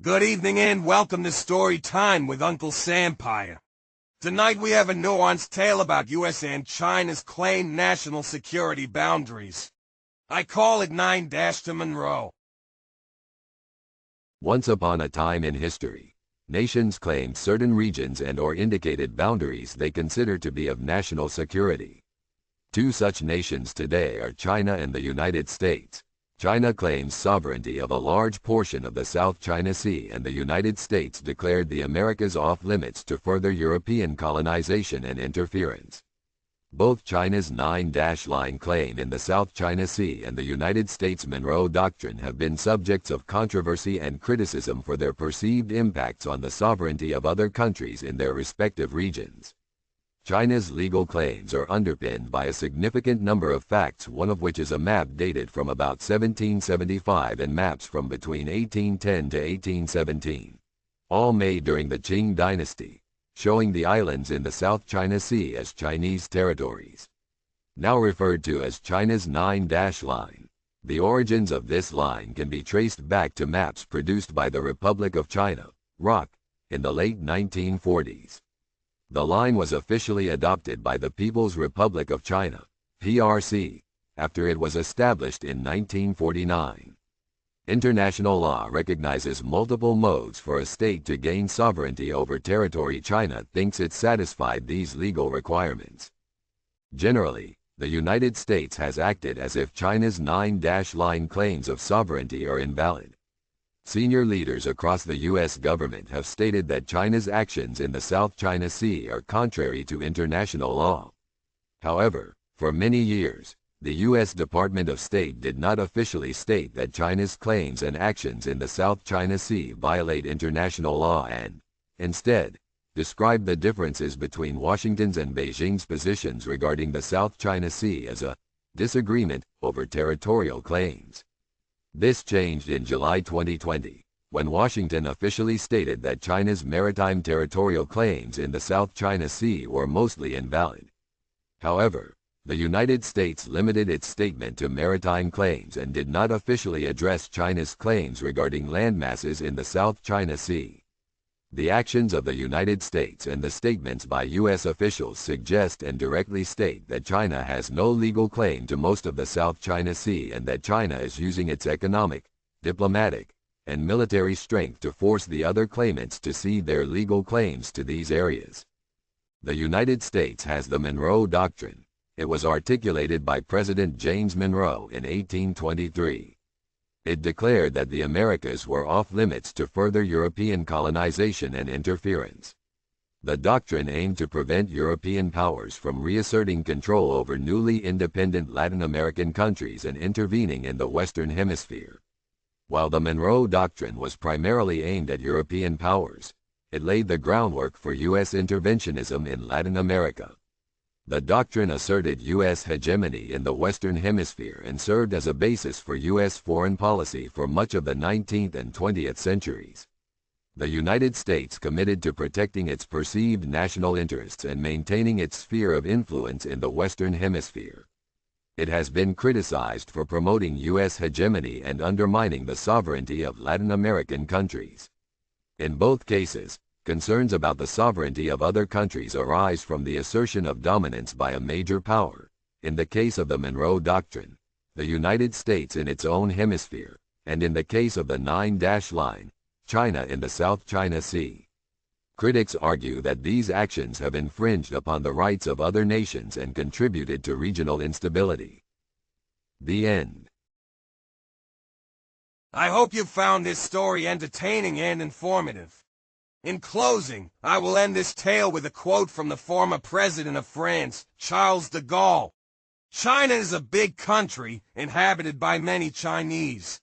Good evening and welcome to Story Time with Uncle Sampire. Tonight we have a nuanced tale about U.S. and China's claimed national security boundaries. I call it 9- to Monroe. Once upon a time in history, nations claimed certain regions and/or indicated boundaries they considered to be of national security. Two such nations today are China and the United States. China claims sovereignty of a large portion of the South China Sea, and the United States declared the Americas off-limits to further European colonization and interference. Both China's 9-line claim in the South China Sea and the United States' Monroe Doctrine have been subjects of controversy and criticism for their perceived impacts on the sovereignty of other countries in their respective regions. China's legal claims are underpinned by a significant number of facts, one of which is a map dated from about 1775 and maps from between 1810 to 1817, all made during the Qing dynasty, showing the islands in the South China Sea as Chinese territories, now referred to as China's 9-line. The origins of this line can be traced back to maps produced by the Republic of China, ROC, in the late 1940s. The line was officially adopted by the People's Republic of China, PRC, after it was established in 1949. International law recognizes multiple modes for a state to gain sovereignty over territory. China thinks it satisfied these legal requirements. Generally, the United States has acted as if China's 9-line claims of sovereignty are invalid. Senior leaders across the U.S. government have stated that China's actions in the South China Sea are contrary to international law. However, for many years, the U.S. Department of State did not officially state that China's claims and actions in the South China Sea violate international law and, instead, described the differences between Washington's and Beijing's positions regarding the South China Sea as a disagreement over territorial claims. This changed in July 2020, when Washington officially stated that China's maritime territorial claims in the South China Sea were mostly invalid. However, the United States limited its statement to maritime claims and did not officially address China's claims regarding landmasses in the South China Sea. The actions of the United States and the statements by U.S. officials suggest and directly state that China has no legal claim to most of the South China Sea and that China is using its economic, diplomatic, and military strength to force the other claimants to cede their legal claims to these areas. The United States has the Monroe Doctrine. It was articulated by President James Monroe in 1823. It declared that the Americas were off-limits to further European colonization and interference. The doctrine aimed to prevent European powers from reasserting control over newly independent Latin American countries and intervening in the Western Hemisphere. While the Monroe Doctrine was primarily aimed at European powers, it laid the groundwork for U.S. interventionism in Latin America. The doctrine asserted U.S. hegemony in the Western Hemisphere and served as a basis for U.S. foreign policy for much of the 19th and 20th centuries. The United States committed to protecting its perceived national interests and maintaining its sphere of influence in the Western Hemisphere. It has been criticized for promoting U.S. hegemony and undermining the sovereignty of Latin American countries. In both cases, concerns about the sovereignty of other countries arise from the assertion of dominance by a major power, in the case of the Monroe Doctrine, the United States in its own hemisphere, and in the case of the 9-line, China in the South China Sea. Critics argue that these actions have infringed upon the rights of other nations and contributed to regional instability. The end. I hope you found this story entertaining and informative. In closing, I will end this tale with a quote from the former president of France, Charles de Gaulle. "China is a big country, inhabited by many Chinese.